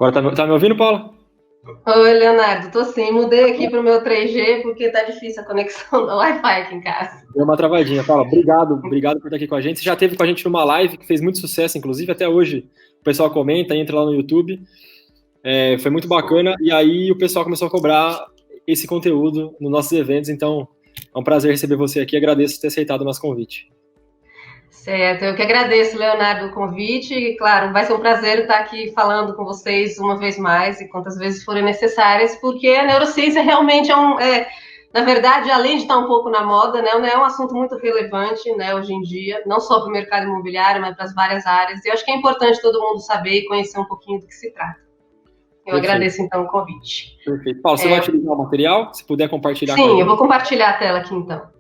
Agora tá me ouvindo, Paula? Oi, Leonardo, tô sim. Mudei aqui pro meu 3G porque tá difícil a conexão da Wi-Fi aqui em casa. Deu uma travadinha, Paula. Obrigado por estar aqui com a gente. Você já esteve com a gente numa live que fez muito sucesso, inclusive até hoje o pessoal comenta, entra lá no YouTube. Foi muito bacana. E aí o pessoal começou a cobrar esse conteúdo nos nossos eventos. Então é um prazer receber você aqui. Agradeço por ter aceitado o nosso convite. Certo, eu que agradeço, Leonardo, o convite. E, claro, vai ser um prazer estar aqui falando com vocês uma vez mais e quantas vezes forem necessárias, porque a neurociência realmente na verdade, além de estar um pouco na moda, né, é um assunto muito relevante, né, hoje em dia, não só para o mercado imobiliário, mas para as várias áreas. E eu acho que é importante todo mundo saber e conhecer um pouquinho do que se trata. Eu Perfeito, agradeço, então, o convite. perfeito. Paula, você vai utilizar o material? Se puder compartilhar com a Sim, eu vou gente. compartilhar a tela aqui, então.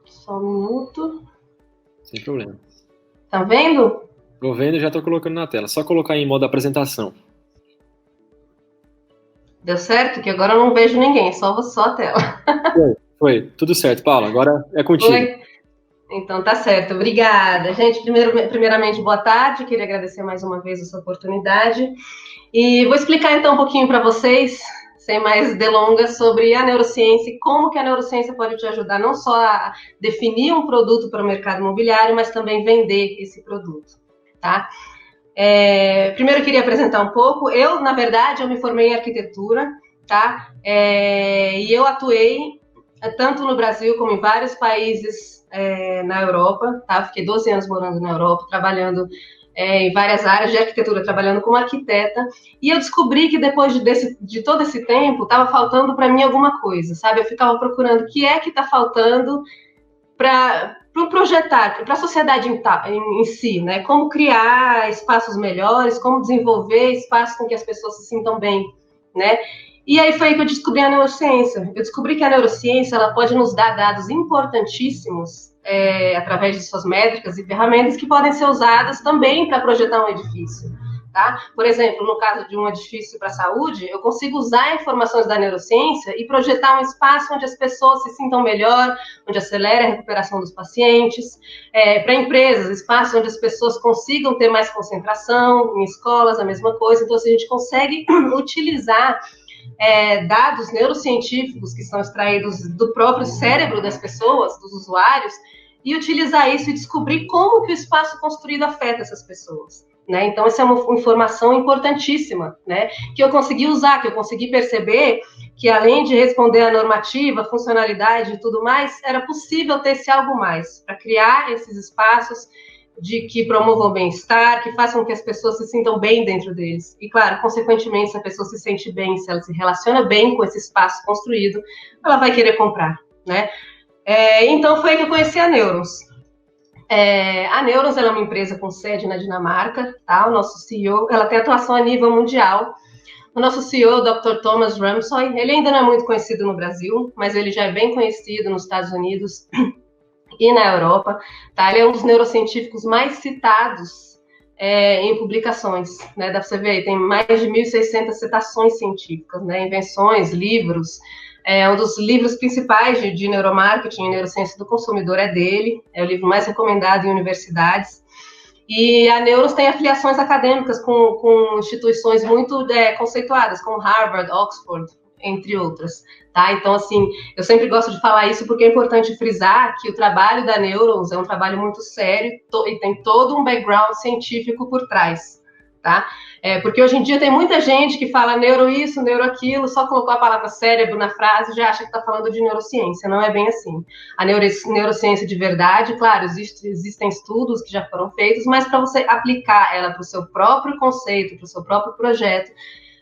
Só um minuto. Sem problema. Tá vendo? Tô vendo e já tô colocando na tela. Só colocar em modo apresentação. Deu certo? Que agora eu não vejo ninguém, só a tela. Foi. Tudo certo, Paula. Agora é contigo. Foi? Então tá certo, obrigada. Gente, primeiramente, boa tarde, queria agradecer mais uma vez essa oportunidade. E vou explicar então um pouquinho para vocês, sem mais delongas, sobre a neurociência e como que a neurociência pode te ajudar não só a definir um produto para o mercado imobiliário, mas também vender esse produto, tá? Primeiro eu queria apresentar um pouco. Eu, na verdade, eu me formei em arquitetura, tá? E eu atuei tanto no Brasil como em vários países na Europa, tá? Fiquei 12 anos morando na Europa, trabalhando em várias áreas de arquitetura, trabalhando como arquiteta. E eu descobri que depois de todo esse tempo, estava faltando para mim alguma coisa, sabe? Eu ficava procurando o que é que está faltando para projetar, para a sociedade em si, né? Como criar espaços melhores, como desenvolver espaços com que as pessoas se sintam bem, né? E aí foi aí que eu descobri a neurociência. Eu descobri que a neurociência ela pode nos dar dados importantíssimos através de suas métricas e ferramentas que podem ser usadas também para projetar um edifício. Tá? Por exemplo, no caso de um edifício para a saúde, eu consigo usar informações da neurociência e projetar um espaço onde as pessoas se sintam melhor, onde acelere a recuperação dos pacientes. Para empresas, espaços onde as pessoas consigam ter mais concentração, em escolas, a mesma coisa. Então, assim, a gente consegue utilizar dados neurocientíficos que são extraídos do próprio cérebro das pessoas, dos usuários, e utilizar isso e descobrir como que o espaço construído afeta essas pessoas. Né? Então, essa é uma informação importantíssima, né? Que eu consegui usar, que eu consegui perceber que, além de responder à normativa, funcionalidade e tudo mais, era possível ter esse algo mais, para criar esses espaços que promovam o bem-estar, que façam com que as pessoas se sintam bem dentro deles. E, claro, consequentemente, se a pessoa se sente bem, se ela se relaciona bem com esse espaço construído, ela vai querer comprar, né? Então, foi aí que eu conheci a Neurons. A Neurons é uma empresa com sede na Dinamarca, tá? O nosso CEO, ela tem atuação a nível mundial. O nosso CEO, o Dr. Thomas Ramsay, ele ainda não é muito conhecido no Brasil, mas ele já é bem conhecido nos Estados Unidos e na Europa. Tá? Ele é um dos neurocientíficos mais citados em publicações. Né? Dá para você ver, tem mais de 1.600 citações científicas, né? Invenções, livros. Um dos livros principais de neuromarketing e neurociência do consumidor é dele, é o livro mais recomendado em universidades. E a Neuros tem afiliações acadêmicas com instituições muito conceituadas, como Harvard, Oxford, entre outras. Tá? Então, assim, eu sempre gosto de falar isso porque é importante frisar que o trabalho da Neurons é um trabalho muito sério e tem todo um background científico por trás. Tá? Porque hoje em dia tem muita gente que fala neuro isso, neuro aquilo, só colocou a palavra cérebro na frase e já acha que está falando de neurociência. Não é bem assim. A neurociência de verdade, claro, existem estudos que já foram feitos, mas para você aplicar ela para o seu próprio conceito, para o seu próprio projeto,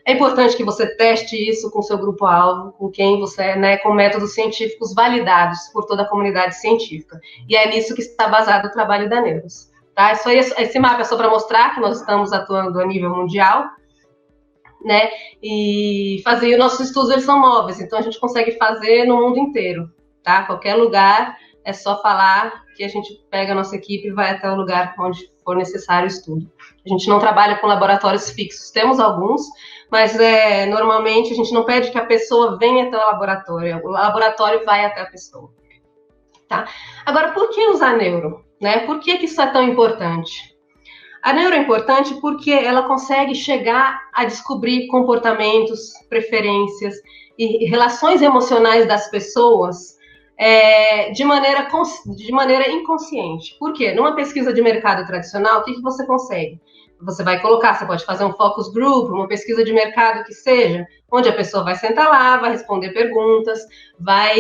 é importante que você teste isso com o seu grupo-alvo, com quem você, né, com métodos científicos validados por toda a comunidade científica. E é nisso que está baseado o trabalho da Neuros. Tá? Esse mapa é só para mostrar que nós estamos atuando a nível mundial, né? E os nossos estudos eles são móveis, então a gente consegue fazer no mundo inteiro, tá? Qualquer lugar é só falar que a gente pega a nossa equipe e vai até o lugar onde for necessário o estudo. A gente não trabalha com laboratórios fixos, temos alguns, mas normalmente a gente não pede que a pessoa venha até o laboratório vai até a pessoa. Tá? Agora, por que usar neuro? Né? Por que isso é tão importante? A neuro é importante porque ela consegue chegar a descobrir comportamentos, preferências e relações emocionais das pessoas de maneira inconsciente. Por quê? Numa pesquisa de mercado tradicional, o que você consegue? Você vai colocar, você pode fazer um focus group, uma pesquisa de mercado que seja, onde a pessoa vai sentar lá, vai responder perguntas, vai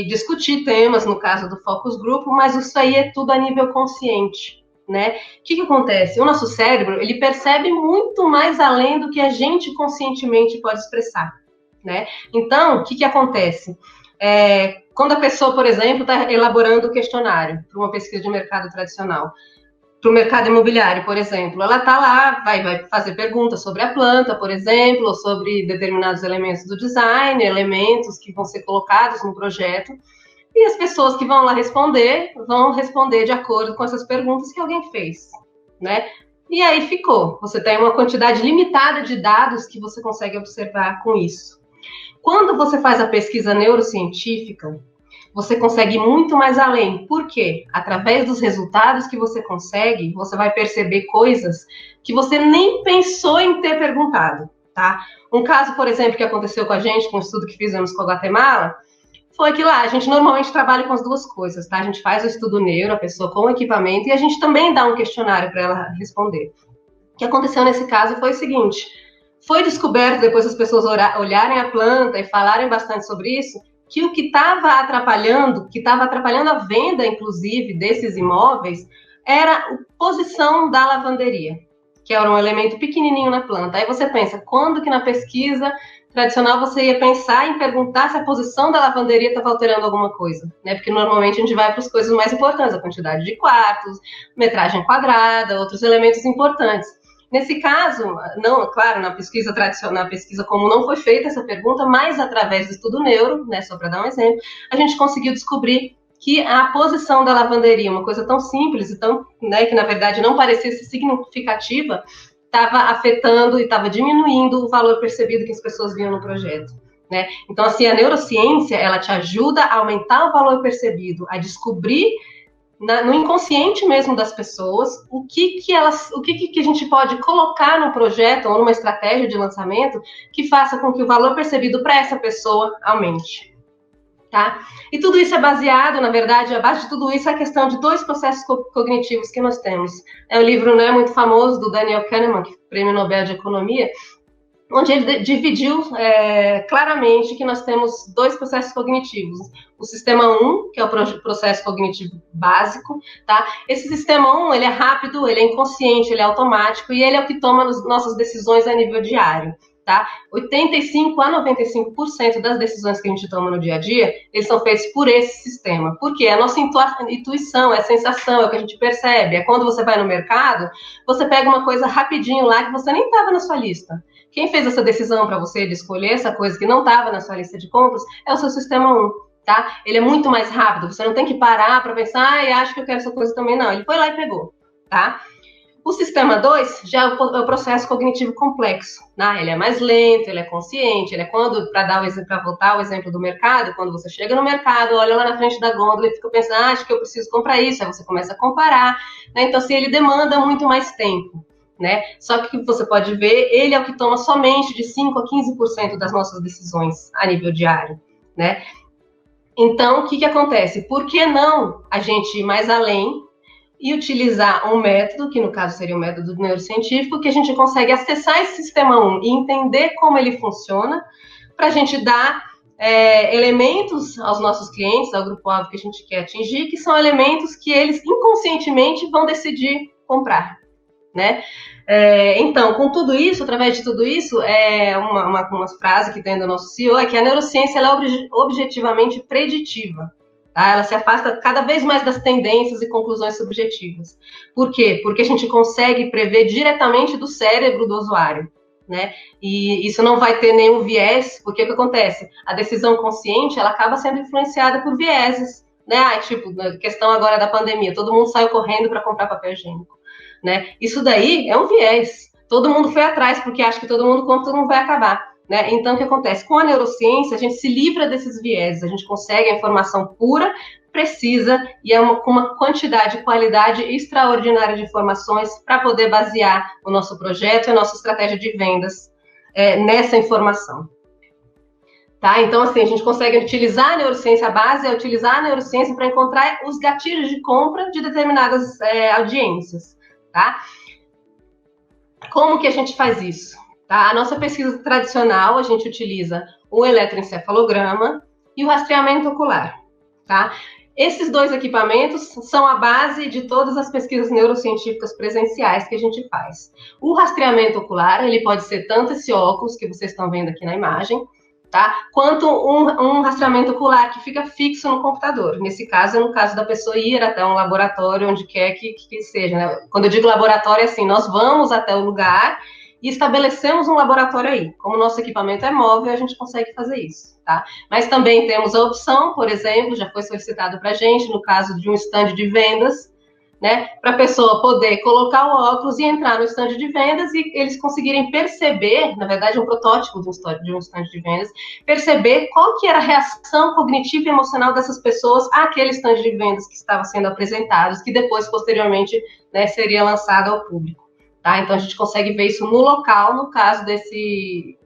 discutir temas, no caso do focus group, mas isso aí é tudo a nível consciente, né? O que acontece? O nosso cérebro, ele percebe muito mais além do que a gente conscientemente pode expressar, né? Então, o que acontece? Quando a pessoa, por exemplo, está elaborando o questionário para uma pesquisa de mercado tradicional, para o mercado imobiliário, por exemplo, ela está lá, vai fazer perguntas sobre a planta, por exemplo, ou sobre determinados elementos do design, elementos que vão ser colocados no projeto, e as pessoas que vão lá vão responder de acordo com essas perguntas que alguém fez, né? E aí você tem uma quantidade limitada de dados que você consegue observar com isso. Quando você faz a pesquisa neurocientífica, você consegue ir muito mais além. Por quê? Através dos resultados que você consegue, você vai perceber coisas que você nem pensou em ter perguntado, tá? Um caso, por exemplo, que aconteceu com a gente, com um estudo que fizemos com a Guatemala, foi que lá a gente normalmente trabalha com as duas coisas, tá? A gente faz o estudo neuro, a pessoa com o equipamento, e a gente também dá um questionário para ela responder. O que aconteceu nesse caso foi o seguinte: foi descoberto, depois as pessoas olharem a planta e falarem bastante sobre isso, que o que estava atrapalhando a venda, inclusive, desses imóveis, era a posição da lavanderia, que era um elemento pequenininho na planta. Aí você pensa, quando que na pesquisa tradicional você ia pensar em perguntar se a posição da lavanderia estava alterando alguma coisa, né? Porque normalmente a gente vai para as coisas mais importantes, a quantidade de quartos, metragem quadrada, outros elementos importantes. Nesse caso, não, claro, na pesquisa tradicional, na pesquisa comum não foi feita essa pergunta, mas através do estudo neuro, né, só para dar um exemplo, a gente conseguiu descobrir que a posição da lavanderia, uma coisa tão simples e tão, né, que na verdade não parecia ser significativa, estava afetando e estava diminuindo o valor percebido que as pessoas viam no projeto, né? Então, assim, a neurociência, ela te ajuda a aumentar o valor percebido, a descobrir no inconsciente mesmo das pessoas, o que a gente pode colocar no projeto ou numa estratégia de lançamento que faça com que o valor percebido para essa pessoa aumente, tá? E tudo isso é baseado, na verdade, a base de tudo isso é a questão de dois processos cognitivos que nós temos. É um livro, né, muito famoso do Daniel Kahneman, que é Prêmio Nobel de Economia, onde ele dividiu claramente que nós temos dois processos cognitivos. O sistema 1, que é o processo cognitivo básico, tá? Esse sistema 1, ele é rápido, ele é inconsciente, ele é automático e ele é o que toma as nossas decisões a nível diário, tá? 85 a 95% das decisões que a gente toma no dia a dia, eles são feitos por esse sistema. Por quê? A nossa intuição, é a sensação, é o que a gente percebe. É quando você vai no mercado, você pega uma coisa rapidinho lá que você nem estava na sua lista. Quem fez essa decisão para você de escolher essa coisa que não estava na sua lista de compras é o seu sistema 1, tá? Ele é muito mais rápido, você não tem que parar para pensar, acho que eu quero essa coisa também, não. Ele foi lá e pegou, tá? O sistema 2 já é o processo cognitivo complexo, né? Ele é mais lento, ele é consciente, ele é quando, para voltar ao exemplo do mercado, quando você chega no mercado, olha lá na frente da gôndola e fica pensando, acho que eu preciso comprar isso, aí você começa a comparar, né? Então, assim, ele demanda muito mais tempo, né? Só que você pode ver, ele é o que toma somente de 5 a 15% das nossas decisões a nível diário, né? Então, o que acontece? Por que não a gente ir mais além e utilizar um método, que no caso seria o método neurocientífico, que a gente consegue acessar esse sistema 1 e entender como ele funciona, para a gente dar elementos aos nossos clientes, ao grupo-alvo que a gente quer atingir, que são elementos que eles inconscientemente vão decidir comprar, né? Então, com tudo isso, através de tudo isso, uma frase que tem do nosso CEO é que a neurociência ela é objetivamente preditiva. Tá? Ela se afasta cada vez mais das tendências e conclusões subjetivas. Por quê? Porque a gente consegue prever diretamente do cérebro do usuário, né? E isso não vai ter nenhum viés, porque o que acontece? A decisão consciente ela acaba sendo influenciada por vieses, né? Tipo, na questão agora da pandemia, todo mundo saiu correndo para comprar papel higiênico. né? Isso daí é um viés. Todo mundo foi atrás, porque acha que todo mundo conta, todo mundo vai acabar, né? Então, o que acontece? Com a neurociência, a gente se livra desses viés, a gente consegue a informação pura, precisa, e com uma quantidade e qualidade extraordinária de informações para poder basear o nosso projeto e a nossa estratégia de vendas nessa informação. Tá? Então, assim, a gente consegue utilizar a neurociência, a base é utilizar a neurociência para encontrar os gatilhos de compra de determinadas audiências. Tá? Como que a gente faz isso? Tá? A nossa pesquisa tradicional, a gente utiliza o eletroencefalograma e o rastreamento ocular. Tá? Esses dois equipamentos são a base de todas as pesquisas neurocientíficas presenciais que a gente faz. O rastreamento ocular, ele pode ser tanto esse óculos que vocês estão vendo aqui na imagem, tá? Quanto um rastreamento ocular que fica fixo no computador. Nesse caso, é no caso da pessoa ir até um laboratório, onde quer que seja. Né? Quando eu digo laboratório, é assim, nós vamos até o lugar e estabelecemos um laboratório aí. Como o nosso equipamento é móvel, a gente consegue fazer isso, tá? Mas também temos a opção, por exemplo, já foi solicitado para a gente, no caso de um stand de vendas, né, para a pessoa poder colocar o óculos e entrar no stand de vendas e eles conseguirem perceber, na verdade, um protótipo de um stand de vendas, perceber qual que era a reação cognitiva e emocional dessas pessoas àquele stand de vendas que estava sendo apresentado, que depois, posteriormente, né, seria lançado ao público. Tá? Então, a gente consegue ver isso no local, no caso desse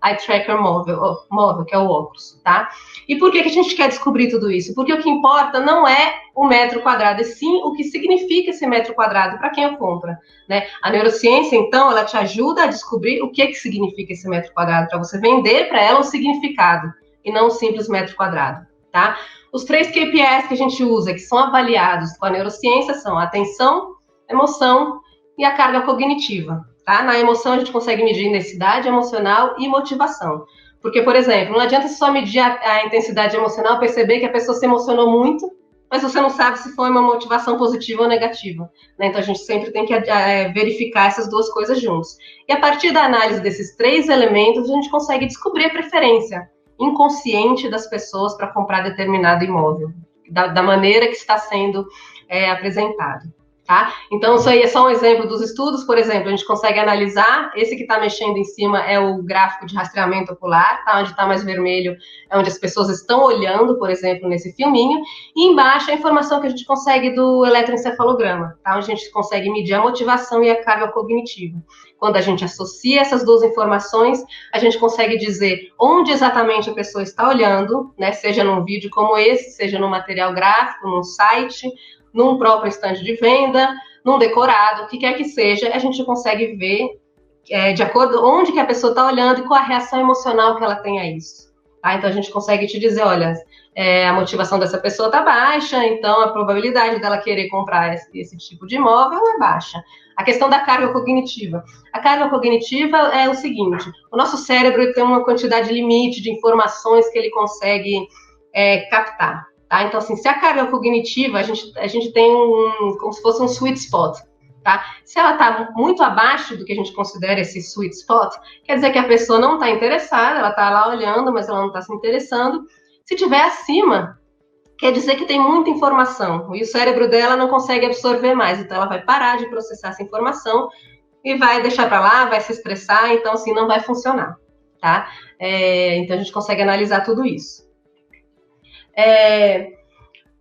eye tracker móvel, que é o óculos. Tá? E por que a gente quer descobrir tudo isso? Porque o que importa não é o metro quadrado, e sim o que significa esse metro quadrado para quem o compra. Né? A neurociência, então, ela te ajuda a descobrir o que significa esse metro quadrado, para você vender para ela um significado, e não um simples metro quadrado. Tá? Os 3 KPIs que a gente usa, que são avaliados com a neurociência, são a atenção, emoção e a carga cognitiva. Tá? Na emoção, a gente consegue medir intensidade emocional e motivação. Porque, por exemplo, não adianta só medir a intensidade emocional, perceber que a pessoa se emocionou muito, mas você não sabe se foi uma motivação positiva ou negativa. Né? Então, a gente sempre tem que verificar essas duas coisas juntos. E a partir da análise desses 3 elementos, a gente consegue descobrir a preferência inconsciente das pessoas para comprar determinado imóvel, da maneira que está sendo apresentado. Tá? Então, isso aí é só um exemplo dos estudos. Por exemplo, a gente consegue analisar, esse que está mexendo em cima é o gráfico de rastreamento ocular, tá? Onde está mais vermelho é onde as pessoas estão olhando, por exemplo, nesse filminho, e embaixo a informação que a gente consegue do eletroencefalograma, tá? Onde a gente consegue medir a motivação e a carga cognitiva. Quando a gente associa essas duas informações, a gente consegue dizer onde exatamente a pessoa está olhando, né? Seja num vídeo como esse, seja num material gráfico, num site, num próprio stand de venda, num decorado, o que quer que seja, a gente consegue ver de acordo onde que a pessoa está olhando e qual a reação emocional que ela tem a isso. Tá? Então, a gente consegue te dizer, olha, a motivação dessa pessoa está baixa, então a probabilidade dela querer comprar esse tipo de imóvel é baixa. A questão da carga cognitiva. A carga cognitiva é o seguinte, o nosso cérebro tem uma quantidade limite de informações que ele consegue captar. Tá? Então, assim, se a carga cognitiva, a gente tem como se fosse um sweet spot. Tá? Se ela está muito abaixo do que a gente considera esse sweet spot, quer dizer que a pessoa não está interessada, ela está lá olhando, mas ela não está se interessando. Se estiver acima, quer dizer que tem muita informação e o cérebro dela não consegue absorver mais, então ela vai parar de processar essa informação e vai deixar para lá, vai se estressar, então, assim, não vai funcionar. Tá? Então, a gente consegue analisar tudo isso.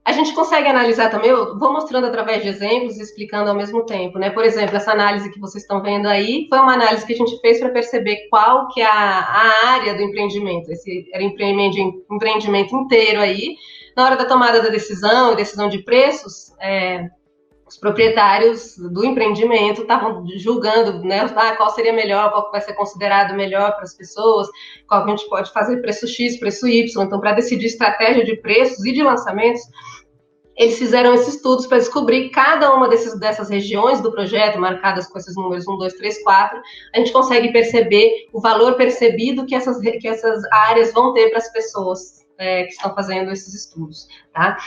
A gente consegue analisar também, eu vou mostrando através de exemplos e explicando ao mesmo tempo, né? Por exemplo, essa análise que vocês estão vendo aí foi uma análise que a gente fez para perceber qual que é a área do empreendimento. Esse era empreendimento inteiro aí. Na hora da tomada da decisão de preços, os proprietários do empreendimento estavam julgando, né, qual seria melhor, qual vai ser considerado melhor para as pessoas, qual que a gente pode fazer preço X, preço Y. Então, para decidir estratégia de preços e de lançamentos, eles fizeram esses estudos para descobrir cada uma dessas regiões do projeto, marcadas com esses números 1, 2, 3, 4, a gente consegue perceber o valor percebido que essas áreas vão ter para as pessoas que estão fazendo esses estudos. Tá?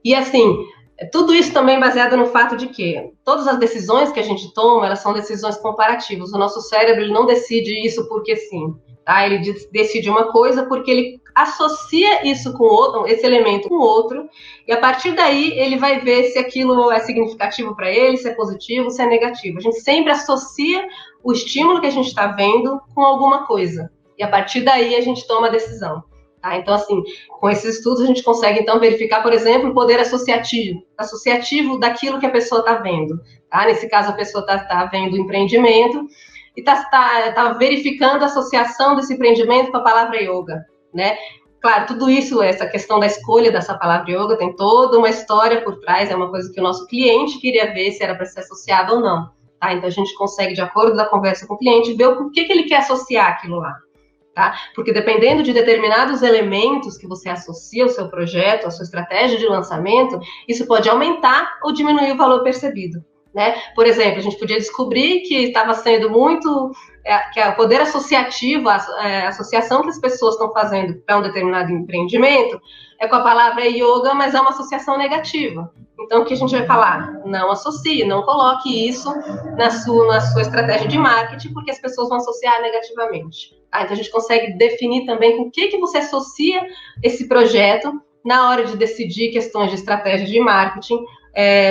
E assim, tudo isso também baseado no fato de que todas as decisões que a gente toma, elas são decisões comparativas. O nosso cérebro ele não decide isso porque sim. Tá? Ele decide uma coisa porque ele associa isso com outro, esse elemento com outro, e a partir daí ele vai ver se aquilo é significativo para ele, se é positivo, se é negativo. A gente sempre associa o estímulo que a gente está vendo com alguma coisa, e a partir daí a gente toma a decisão. Tá? Então, assim, com esses estudos a gente consegue, então, verificar, por exemplo, o poder associativo daquilo que a pessoa está vendo. Tá? Nesse caso, a pessoa está vendo o empreendimento e está verificando a associação desse empreendimento com a palavra yoga, né? Claro, tudo isso, essa questão da escolha dessa palavra yoga, tem toda uma história por trás, é uma coisa que o nosso cliente queria ver se era para ser associado ou não. Tá? Então, a gente consegue, de acordo com a conversa com o cliente, ver o que ele quer associar aquilo lá. Tá? Porque dependendo de determinados elementos que você associa ao seu projeto, à sua estratégia de lançamento, isso pode aumentar ou diminuir o valor percebido. Né? Por exemplo, a gente podia descobrir que estava sendo muito, que o poder associativo, a associação que as pessoas estão fazendo para um determinado empreendimento é com a palavra yoga, mas é uma associação negativa. Então, o que a gente vai falar? Não associe, não coloque isso na sua estratégia de marketing, porque as pessoas vão associar negativamente. Tá? Então, a gente consegue definir também com o que você associa esse projeto na hora de decidir questões de estratégia de marketing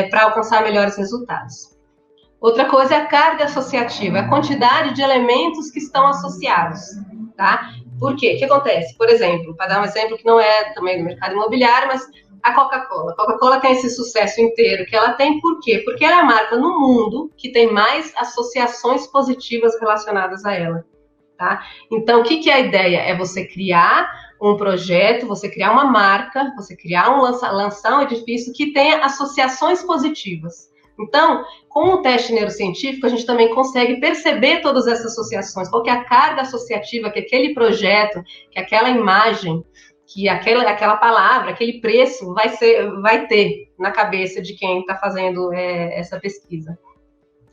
para alcançar melhores resultados. Outra coisa é a carga associativa, a quantidade de elementos que estão associados. Tá? Por quê? O que acontece? Por exemplo, para dar um exemplo que não é também do mercado imobiliário, mas a Coca-Cola. A Coca-Cola tem esse sucesso inteiro que ela tem, por quê? Porque ela é a marca no mundo que tem mais associações positivas relacionadas a ela. Tá? Então, o que é a ideia? É você criar um projeto, você criar uma marca, você criar lançar um edifício que tenha associações positivas. Então, com o teste neurocientífico, a gente também consegue perceber todas essas associações, qual que é a carga associativa que aquele projeto, que aquela imagem, que aquela palavra, aquele preço vai ter na cabeça de quem está fazendo essa pesquisa.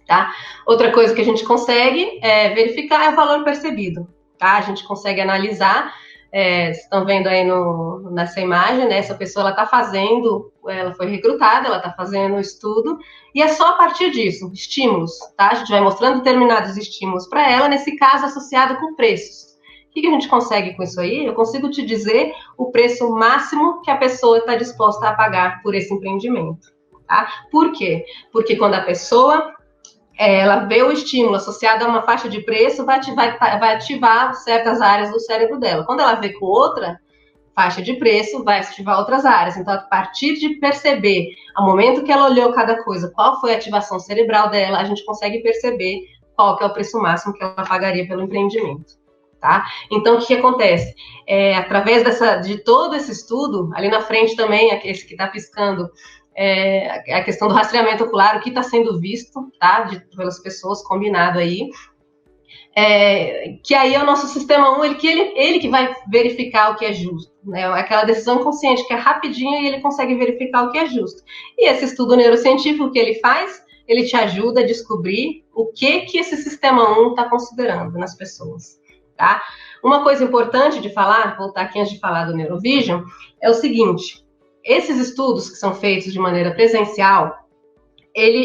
Tá? Outra coisa que a gente consegue verificar é o valor percebido. Tá? A gente consegue analisar, vocês estão vendo aí nessa imagem, né? Essa pessoa ela foi recrutada, ela está fazendo um estudo, e é só a partir disso, estímulos. Tá? A gente vai mostrando determinados estímulos para ela, nesse caso associado com preços. O que a gente consegue com isso aí? Eu consigo te dizer o preço máximo que a pessoa está disposta a pagar por esse empreendimento. Tá? Por quê? Porque quando a pessoa ela vê o estímulo associado a uma faixa de preço, vai ativar certas áreas do cérebro dela. Quando ela vê com outra faixa de preço, vai ativar outras áreas. Então, a partir de perceber, ao momento que ela olhou cada coisa, qual foi a ativação cerebral dela, a gente consegue perceber qual que é o preço máximo que ela pagaria pelo empreendimento. Tá? Então, o que acontece? Através de todo esse estudo, ali na frente também, esse que está piscando, a questão do rastreamento ocular, o que está sendo visto, tá? Pelas pessoas, combinado aí, que aí é o nosso sistema 1, ele que vai verificar o que é justo, né? Aquela decisão consciente que é rapidinho e ele consegue verificar o que é justo. E esse estudo neurocientífico que ele faz, ele te ajuda a descobrir o que esse sistema 1 está considerando nas pessoas. Tá? Uma coisa importante de falar, voltar aqui antes de falar do Neurovision, é o seguinte: esses estudos que são feitos de maneira presencial,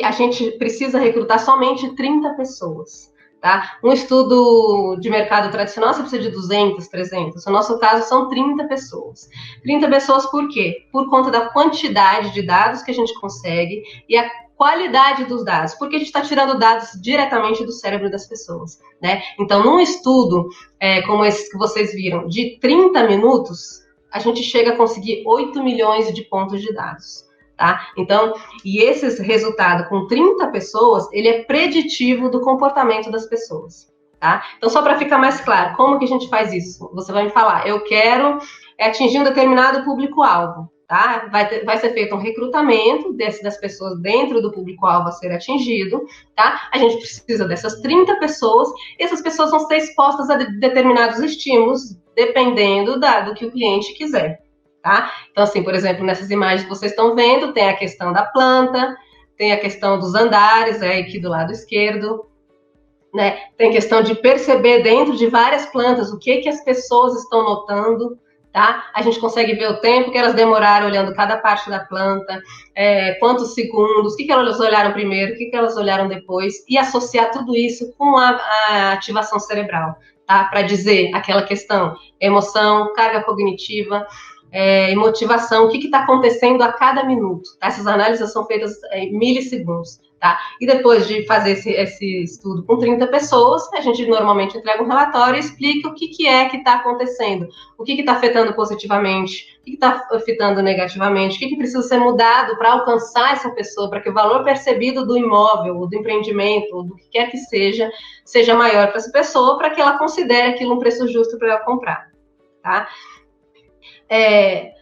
a gente precisa recrutar somente 30 pessoas. Tá? Um estudo de mercado tradicional, você precisa de 200, 300. No nosso caso, são 30 pessoas. 30 pessoas por quê? Por conta da quantidade de dados que a gente consegue e a qualidade dos dados, porque a gente está tirando dados diretamente do cérebro das pessoas, né? Então, num estudo como esse que vocês viram, de 30 minutos, a gente chega a conseguir 8 milhões de pontos de dados, tá? Então, e esse resultado com 30 pessoas, ele é preditivo do comportamento das pessoas, tá? Então, só para ficar mais claro, como que a gente faz isso? Você vai me falar, eu quero atingir um determinado público-alvo. Tá? Vai ser feito um recrutamento das pessoas dentro do público-alvo a ser atingido. Tá? A gente precisa dessas 30 pessoas, e essas pessoas vão ser expostas a determinados estímulos, dependendo do que o cliente quiser. Tá? Então, assim, por exemplo, nessas imagens que vocês estão vendo, tem a questão da planta, tem a questão dos andares, aqui do lado esquerdo, né? Tem questão de perceber dentro de várias plantas o que as pessoas estão notando. Tá? tá? A gente consegue ver o tempo que elas demoraram olhando cada parte da planta, quantos segundos, o que elas olharam primeiro, o que elas olharam depois, e associar tudo isso com a ativação cerebral, tá? Para dizer aquela questão, emoção, carga cognitiva, e motivação, o que está acontecendo a cada minuto. Tá? Essas análises são feitas em milissegundos. Tá? E depois de fazer esse estudo com 30 pessoas, a gente normalmente entrega um relatório e explica o que é que está acontecendo, o que está afetando positivamente, o que está afetando negativamente, o que precisa ser mudado para alcançar essa pessoa, para que o valor percebido do imóvel, ou do empreendimento, ou do que quer que seja maior para essa pessoa, para que ela considere aquilo um preço justo para ela comprar. Tá?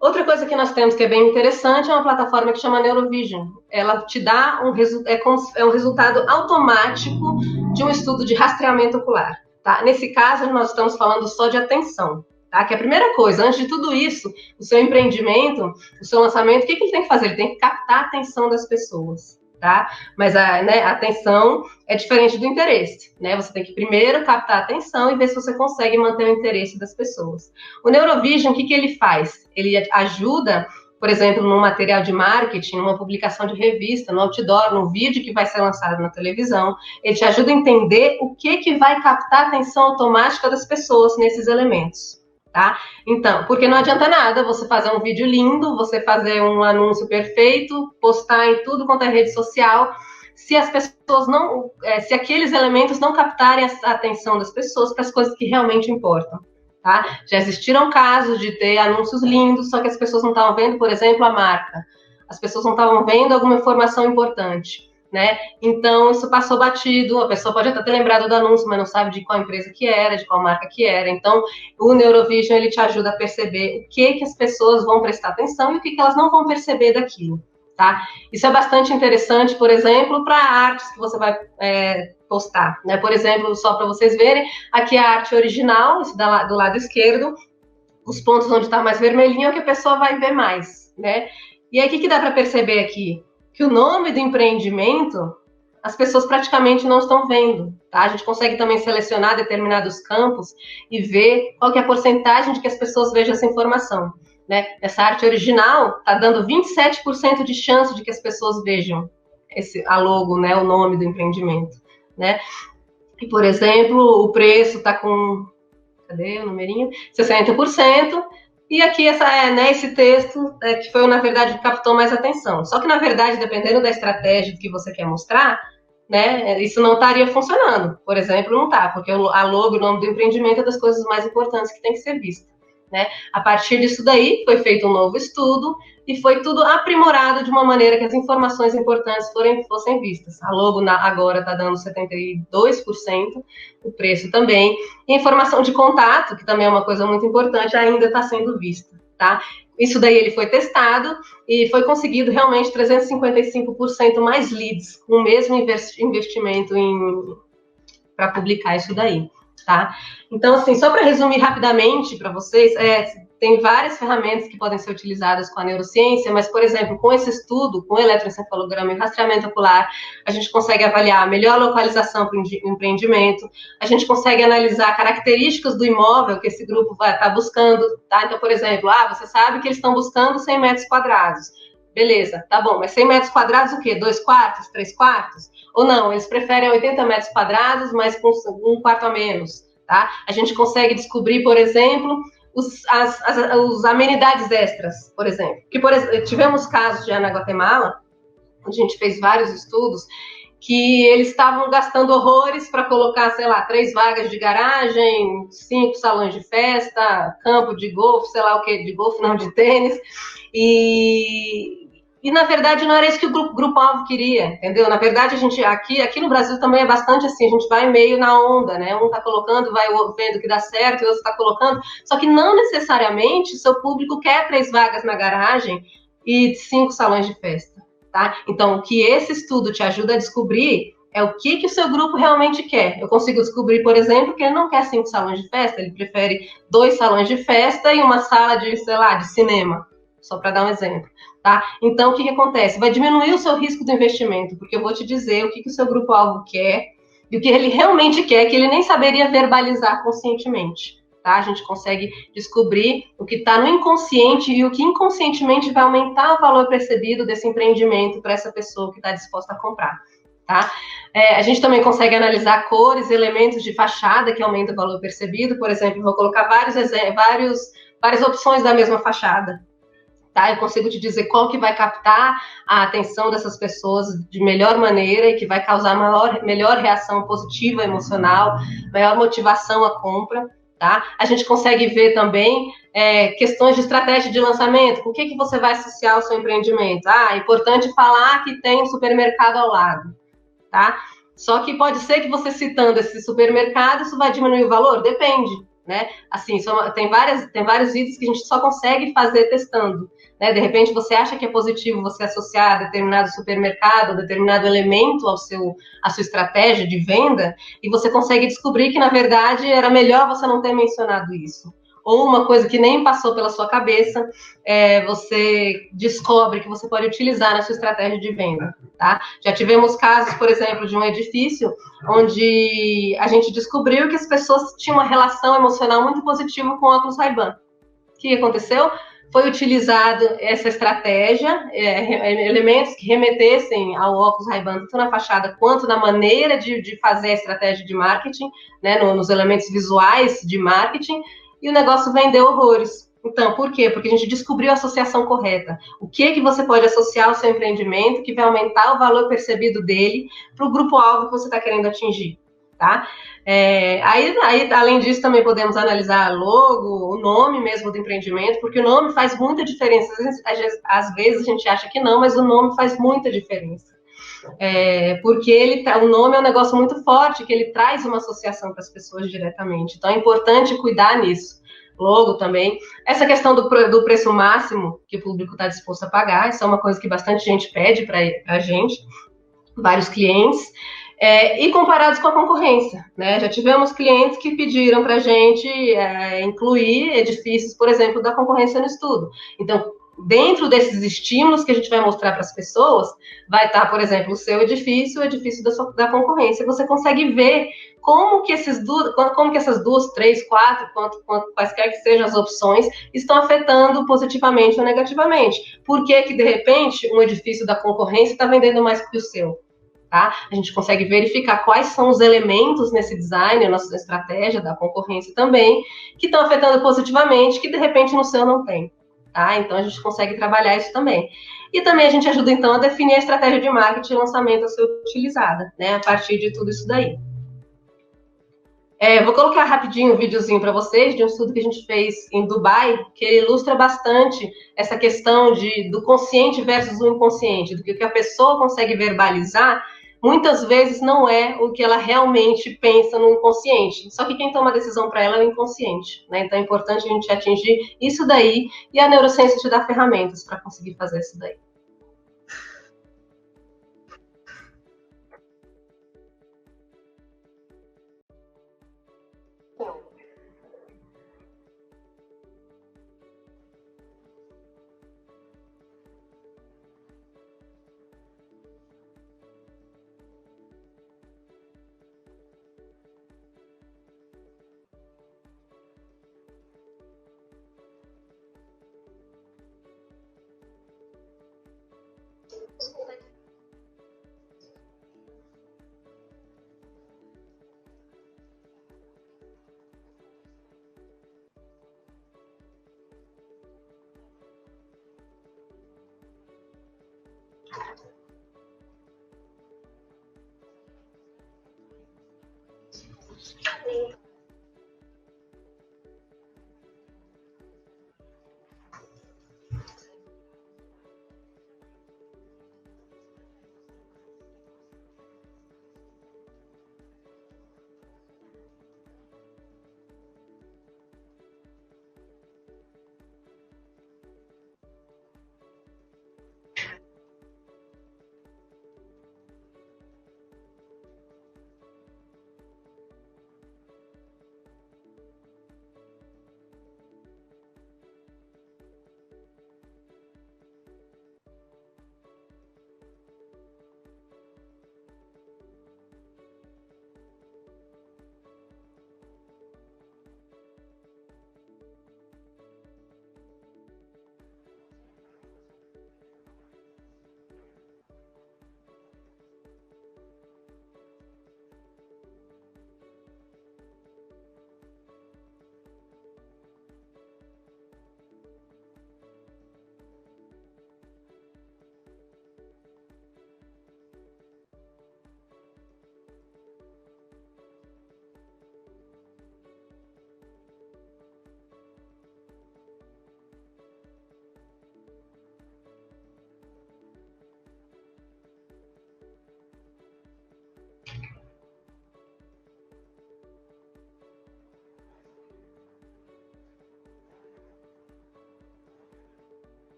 Outra coisa que nós temos que é bem interessante é uma plataforma que chama Neurovision. Ela te dá um resultado automático de um estudo de rastreamento ocular. Tá? Nesse caso, nós estamos falando só de atenção. Tá? Que é a primeira coisa, antes de tudo isso, o seu empreendimento, o seu lançamento, o que ele tem que fazer? Ele tem que captar a atenção das pessoas. Tá? Mas a atenção é diferente do interesse, né? Você tem que primeiro captar a atenção e ver se você consegue manter o interesse das pessoas. O Neurovision, o que ele faz? Ele ajuda, por exemplo, num material de marketing, numa publicação de revista, no outdoor, num vídeo que vai ser lançado na televisão, ele te ajuda a entender o que vai captar a atenção automática das pessoas nesses elementos. Tá? Então, porque não adianta nada você fazer um vídeo lindo, você fazer um anúncio perfeito, postar em tudo quanto é rede social, se as pessoas não, se aqueles elementos não captarem a atenção das pessoas para as coisas que realmente importam. Tá? Já existiram casos de ter anúncios lindos, só que as pessoas não estavam vendo, por exemplo, a marca. As pessoas não estavam vendo alguma informação importante. Né? Então, isso passou batido, a pessoa pode até ter lembrado do anúncio, mas não sabe de qual empresa que era, de qual marca que era. Então, o Neurovision, ele te ajuda a perceber o que as pessoas vão prestar atenção e o que elas não vão perceber daquilo. Tá? Isso é bastante interessante, por exemplo, para artes que você vai postar. Né? Por exemplo, só para vocês verem, aqui a arte original, esse do lado esquerdo, os pontos onde está mais vermelhinho é o que a pessoa vai ver mais. Né? E aí, o que dá para perceber aqui? Que o nome do empreendimento, as pessoas praticamente não estão vendo. Tá? A gente consegue também selecionar determinados campos e ver qual que é a porcentagem de que as pessoas vejam essa informação. Né? Essa arte original está dando 27% de chance de que as pessoas vejam a logo, né, o nome do empreendimento. Né? E, por exemplo, o preço está com, cadê o numerinho? 60%. E aqui esse texto que foi, na verdade, que captou mais atenção. Só que, na verdade, dependendo da estratégia que você quer mostrar, né, isso não estaria funcionando. Por exemplo, não está, porque a logo, o nome do empreendimento, é das coisas mais importantes que tem que ser vista. Né? A partir disso daí, foi feito um novo estudo e foi tudo aprimorado de uma maneira que as informações importantes fossem vistas. A logo agora está dando 72%, o preço também. E a informação de contato, que também é uma coisa muito importante, ainda está sendo vista. Tá? Isso daí ele foi testado e foi conseguido realmente 355% mais leads, com o mesmo investimento para publicar isso daí. Tá? Então, assim, só para resumir rapidamente para vocês, tem várias ferramentas que podem ser utilizadas com a neurociência, mas, por exemplo, com esse estudo, com o eletroencefalograma e rastreamento ocular, a gente consegue avaliar a melhor localização para o empreendimento, a gente consegue analisar características do imóvel que esse grupo vai estar buscando. Tá? Então, por exemplo, você sabe que eles estão buscando 100 metros quadrados. Beleza, tá bom, mas 100 metros quadrados o quê? 2 quartos, 3 quartos? Ou não, eles preferem 80 metros quadrados, mas com um quarto a menos, tá? A gente consegue descobrir, por exemplo, as amenidades extras, por exemplo. Tivemos casos já na Guatemala, onde a gente fez vários estudos, que eles estavam gastando horrores para colocar, 3 vagas de garagem, 5 salões de festa, campo de golfe, sei lá o que, de golfe não, de tênis, e na verdade não era isso que o grupo-alvo queria, entendeu? Na verdade, a gente aqui no Brasil também é bastante assim, a gente vai meio na onda, né? Um tá colocando, vai vendo que dá certo, e o outro tá colocando, só que não necessariamente o seu público quer 3 vagas na garagem e 5 salões de festa, tá? Então, o que esse estudo te ajuda a descobrir é o que o seu grupo realmente quer. Eu consigo descobrir, por exemplo, que ele não quer 5 salões de festa, ele prefere 2 salões de festa e uma sala de, de cinema, só para dar um exemplo. Tá? Então, o que acontece? Vai diminuir o seu risco do investimento, porque eu vou te dizer o que o seu grupo-alvo quer e o que ele realmente quer, que ele nem saberia verbalizar conscientemente. tá? A gente consegue descobrir o que está no inconsciente e o que inconscientemente vai aumentar o valor percebido desse empreendimento para essa pessoa que está disposta a comprar, tá? A gente também consegue analisar cores, elementos de fachada que aumentam o valor percebido. Por exemplo, vou colocar várias opções da mesma fachada. Tá? Eu consigo te dizer qual que vai captar a atenção dessas pessoas de melhor maneira e que vai causar melhor reação positiva emocional, maior motivação à compra. Tá? A gente consegue ver também questões de estratégia de lançamento. Com o que você vai associar o seu empreendimento? É importante falar que tem um supermercado ao lado. Tá? Só que pode ser que você citando esse supermercado, isso vai diminuir o valor? Depende. Né? Assim, tem vários itens que a gente só consegue fazer testando. Né? De repente você acha que é positivo você associar determinado supermercado, determinado elemento à sua estratégia de venda, e você consegue descobrir que, na verdade, era melhor você não ter mencionado isso. Ou uma coisa que nem passou pela sua cabeça, você descobre que você pode utilizar na sua estratégia de venda. Tá? Já tivemos casos, por exemplo, de um edifício onde a gente descobriu que as pessoas tinham uma relação emocional muito positiva com o óculos Ray-Ban. O que aconteceu? Foi utilizado essa estratégia, elementos que remetessem ao óculos Ray-Ban, tanto na fachada quanto na maneira de fazer a estratégia de marketing, né, nos elementos visuais de marketing, e o negócio vendeu horrores. Então, por quê? Porque a gente descobriu a associação correta. O que você pode associar ao seu empreendimento que vai aumentar o valor percebido dele para o grupo-alvo que você está querendo atingir. Tá? Aí, além disso, também podemos analisar logo, o nome mesmo do empreendimento, porque o nome faz muita diferença. Às vezes a gente acha que não, mas o nome faz muita diferença. Porque o nome é um negócio muito forte, que ele traz uma associação para as pessoas diretamente. Então é importante cuidar nisso. Logo também. Essa questão do preço máximo que o público está disposto a pagar, isso é uma coisa que bastante gente pede para a gente, vários clientes. E comparados com a concorrência, né? Já tivemos clientes que pediram para a gente incluir edifícios, por exemplo, da concorrência no estudo. Então, dentro desses estímulos que a gente vai mostrar para as pessoas, vai estar, por exemplo, o seu edifício, o edifício da concorrência. Você consegue ver como que essas duas, três, quatro, quaisquer que sejam as opções, estão afetando positivamente ou negativamente. Por que, de repente, um edifício da concorrência está vendendo mais que o seu? Tá? A gente consegue verificar quais são os elementos nesse design, a nossa estratégia da concorrência também, que estão afetando positivamente, que de repente no seu não tem. Tá? Então a gente consegue trabalhar isso também. E também a gente ajuda então a definir a estratégia de marketing e lançamento a ser utilizada, né? A partir de tudo isso daí. Vou colocar rapidinho um videozinho para vocês de um estudo que a gente fez em Dubai, que ilustra bastante essa questão do consciente versus o inconsciente, do que a pessoa consegue verbalizar, muitas vezes não é o que ela realmente pensa no inconsciente. Só que quem toma a decisão para ela é o inconsciente, né? Então é importante a gente atingir isso daí, e a neurociência te dá ferramentas para conseguir fazer isso daí.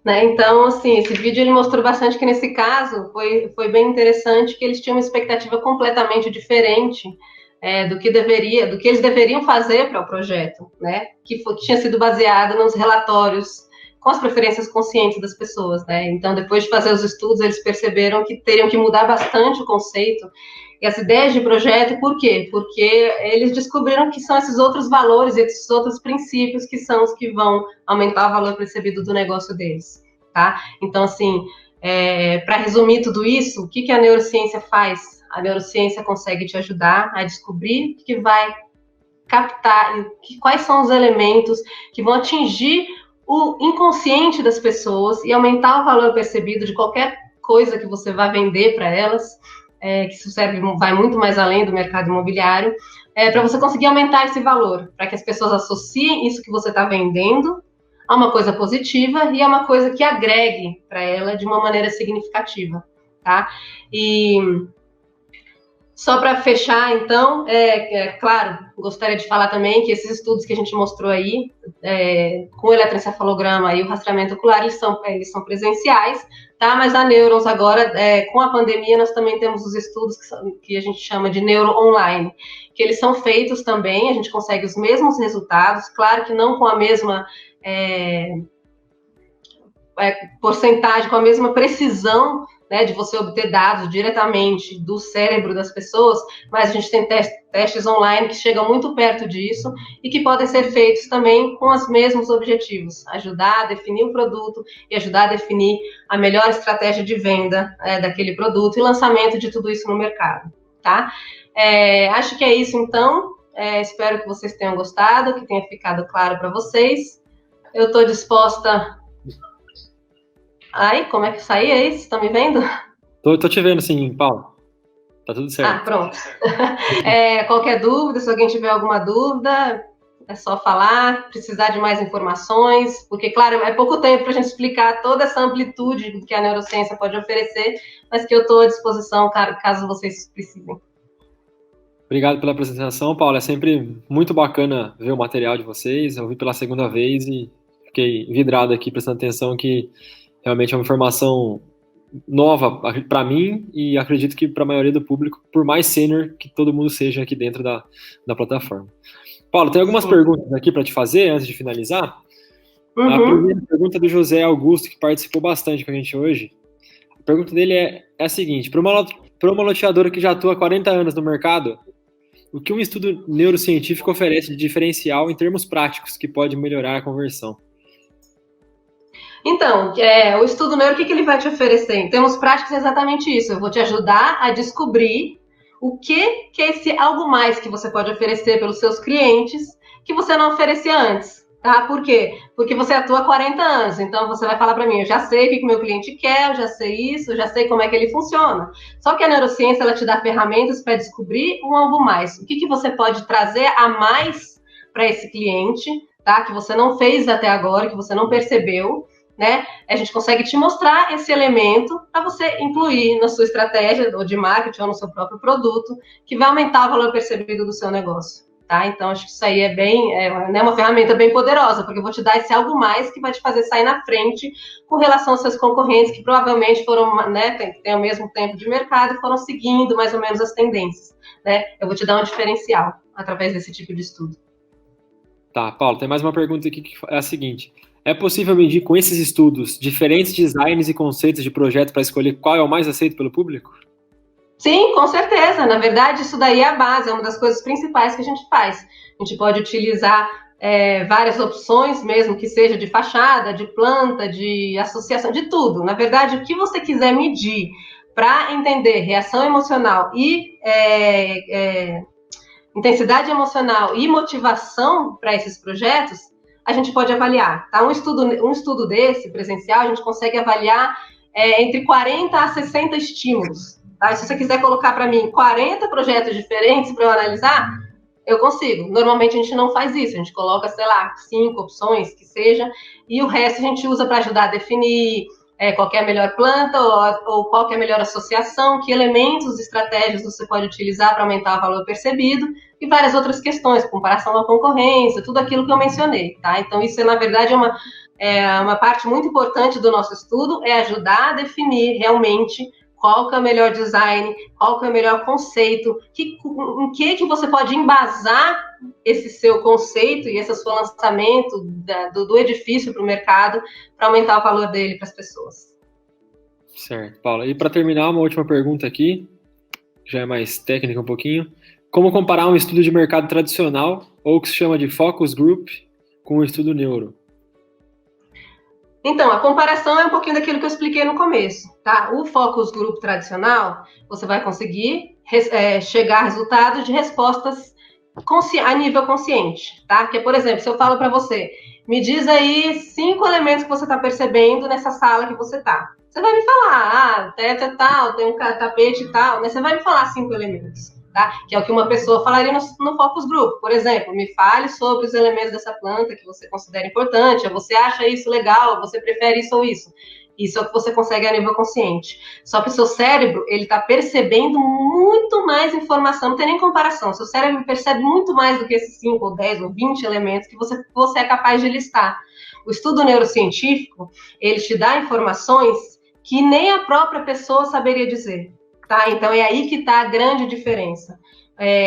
Né? Então, assim, esse vídeo ele mostrou bastante que nesse caso foi bem interessante, que eles tinham uma expectativa completamente diferente do que eles deveriam fazer para o projeto, né? Que tinha sido baseado nos relatórios com as preferências conscientes das pessoas, né? Então, depois de fazer os estudos, eles perceberam que teriam que mudar bastante o conceito e as ideias de projeto. Por quê? Porque eles descobriram que são esses outros valores, esses outros princípios que são os que vão aumentar o valor percebido do negócio deles, tá? Então, assim, para resumir tudo isso, o que a neurociência faz? A neurociência consegue te ajudar a descobrir que vai captar quais são os elementos que vão atingir o inconsciente das pessoas e aumentar o valor percebido de qualquer coisa que você vai vender para elas, que isso vai muito mais além do mercado imobiliário, para você conseguir aumentar esse valor, para que as pessoas associem isso que você está vendendo a uma coisa positiva e a uma coisa que agregue para ela de uma maneira significativa, tá? E só para fechar, então, claro, gostaria de falar também que esses estudos que a gente mostrou aí, com o eletroencefalograma e o rastreamento ocular, eles são presenciais, tá? Mas a Neurons agora, com a pandemia, nós também temos os estudos que a gente chama de neuro online, que eles são feitos também, a gente consegue os mesmos resultados, claro que não com a mesma porcentagem, com a mesma precisão, né, de você obter dados diretamente do cérebro das pessoas, mas a gente tem testes online que chegam muito perto disso e que podem ser feitos também com os mesmos objetivos, ajudar a definir o produto e ajudar a definir a melhor estratégia de venda daquele produto e lançamento de tudo isso no mercado, tá? Acho que é isso, então. Espero que vocês tenham gostado, que tenha ficado claro para vocês. Eu estou disposta... Ai, como é que saí aí? Vocês estão me vendo? Tô te vendo sim, Paulo. Tá tudo certo. Pronto. Qualquer dúvida, se alguém tiver alguma dúvida, é só falar, precisar de mais informações, porque, claro, é pouco tempo para a gente explicar toda essa amplitude que a neurociência pode oferecer, mas que eu estou à disposição caso vocês precisem. Obrigado pela apresentação, Paulo. É sempre muito bacana ver o material de vocês. Eu vi pela segunda vez e fiquei vidrado aqui, prestando atenção que realmente é uma informação nova para mim e acredito que para a maioria do público, por mais sênior que todo mundo seja aqui dentro da plataforma. Paulo, tem algumas perguntas aqui para te fazer antes de finalizar. A primeira pergunta é do José Augusto, que participou bastante com a gente hoje. A pergunta dele é a seguinte: para uma loteadora que já atua há 40 anos no mercado, o que um estudo neurocientífico oferece de diferencial em termos práticos que pode melhorar a conversão? Então, o estudo neuro, o que ele vai te oferecer? Em termos práticos, é exatamente isso. Eu vou te ajudar a descobrir o que é esse algo mais que você pode oferecer pelos seus clientes que você não oferecia antes, tá? Por quê? Porque você atua há 40 anos, então você vai falar para mim, eu já sei o que o meu cliente quer, eu já sei isso, eu já sei como é que ele funciona. Só que a neurociência, ela te dá ferramentas para descobrir um algo mais. O que você pode trazer a mais para esse cliente, tá? Que você não fez até agora, que você não percebeu, né? A gente consegue te mostrar esse elemento para você incluir na sua estratégia ou de marketing ou no seu próprio produto, que vai aumentar o valor percebido do seu negócio, tá? Então, acho que isso aí é uma ferramenta bem poderosa, porque eu vou te dar esse algo mais que vai te fazer sair na frente com relação aos seus concorrentes, que provavelmente foram, né, tem o mesmo tempo de mercado e foram seguindo mais ou menos as tendências, né? Eu vou te dar um diferencial através desse tipo de estudo. Tá, Paulo, tem mais uma pergunta aqui que é a seguinte: é possível medir com esses estudos diferentes designs e conceitos de projeto para escolher qual é o mais aceito pelo público? Sim, com certeza. Na verdade, isso daí é a base, é uma das coisas principais que a gente faz. A gente pode utilizar várias opções, mesmo que seja de fachada, de planta, de associação, de tudo. Na verdade, o que você quiser medir para entender reação emocional e intensidade emocional e motivação para esses projetos, a gente pode avaliar, tá? Um estudo desse, presencial, a gente consegue avaliar entre 40 a 60 estímulos, tá? E se você quiser colocar para mim 40 projetos diferentes para eu analisar, eu consigo. Normalmente a gente não faz isso, a gente coloca, sei lá, 5 opções, que seja, e o resto a gente usa para ajudar a definir qual é a melhor planta ou qual é a melhor associação, que elementos e estratégias você pode utilizar para aumentar o valor percebido e várias outras questões, comparação à concorrência, tudo aquilo que eu mencionei, tá? Então, isso, na verdade, uma parte muito importante do nosso estudo é ajudar a definir realmente qual que é o melhor design, qual que é o melhor conceito, em que você pode embasar esse seu conceito e esse seu lançamento do edifício para o mercado para aumentar o valor dele para as pessoas. Certo, Paula. E para terminar, uma última pergunta aqui, já é mais técnica um pouquinho. Como comparar um estudo de mercado tradicional, ou que se chama de focus group, com um estudo neuro? Então, a comparação é um pouquinho daquilo que eu expliquei no começo, tá? O focus group tradicional, você vai conseguir chegar a resultados de respostas a nível consciente, tá? Que, por exemplo, se eu falo para você, me diz aí 5 elementos que você está percebendo nessa sala que você está. Você vai me falar, o teto é tal, tem um tapete e tal, mas você vai me falar 5 elementos. Tá? Que é o que uma pessoa falaria no focus group. Por exemplo, me fale sobre os elementos dessa planta que você considera importante, você acha isso legal, você prefere isso ou isso. Isso é o que você consegue a nível consciente. Só que o seu cérebro, ele está percebendo muito mais informação, não tem nem comparação. O seu cérebro percebe muito mais do que esses 5 ou 10 ou 20 elementos que você é capaz de listar. O estudo neurocientífico, ele te dá informações que nem a própria pessoa saberia dizer. Tá? Então, é aí que está a grande diferença.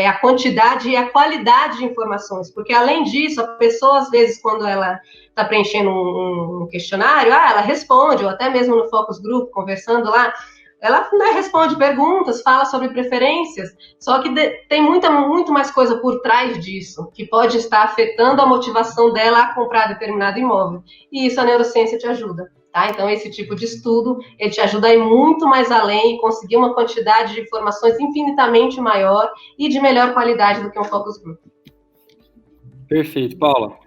A quantidade e a qualidade de informações. Porque, além disso, a pessoa, às vezes, quando ela está preenchendo um questionário, ela responde, ou até mesmo no focus group, conversando lá, ela responde perguntas, fala sobre preferências, só que tem muito mais coisa por trás disso, que pode estar afetando a motivação dela a comprar determinado imóvel. E isso a neurociência te ajuda. Tá? Então, esse tipo de estudo, ele te ajuda a ir muito mais além e conseguir uma quantidade de informações infinitamente maior e de melhor qualidade do que um focus group. Perfeito, Paula.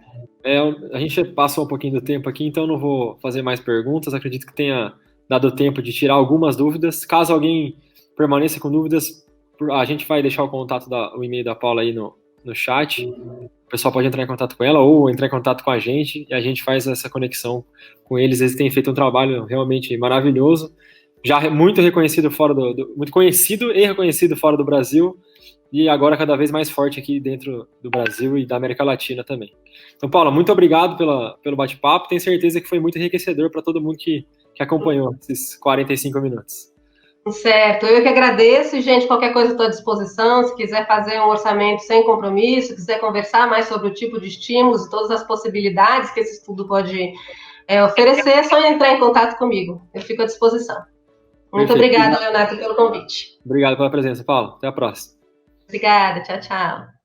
A gente passou um pouquinho do tempo aqui, então não vou fazer mais perguntas. Acredito que tenha dado tempo de tirar algumas dúvidas. Caso alguém permaneça com dúvidas, a gente vai deixar o contato, o e-mail da Paula aí no chat. O pessoal pode entrar em contato com ela ou entrar em contato com a gente e a gente faz essa conexão com eles. Eles têm feito um trabalho realmente maravilhoso, já muito reconhecido muito conhecido e reconhecido fora do Brasil e agora cada vez mais forte aqui dentro do Brasil e da América Latina também. Então, Paula, muito obrigado pelo bate-papo. Tenho certeza que foi muito enriquecedor para todo mundo que acompanhou esses 45 minutos. Certo, eu que agradeço, gente, qualquer coisa estou à disposição, se quiser fazer um orçamento sem compromisso, quiser conversar mais sobre o tipo de estímulos e todas as possibilidades que esse estudo pode oferecer, é só entrar em contato comigo, eu fico à disposição. Muito obrigada, Leonardo, pelo convite. Obrigado pela presença, Paulo. Até a próxima. Obrigada, tchau, tchau.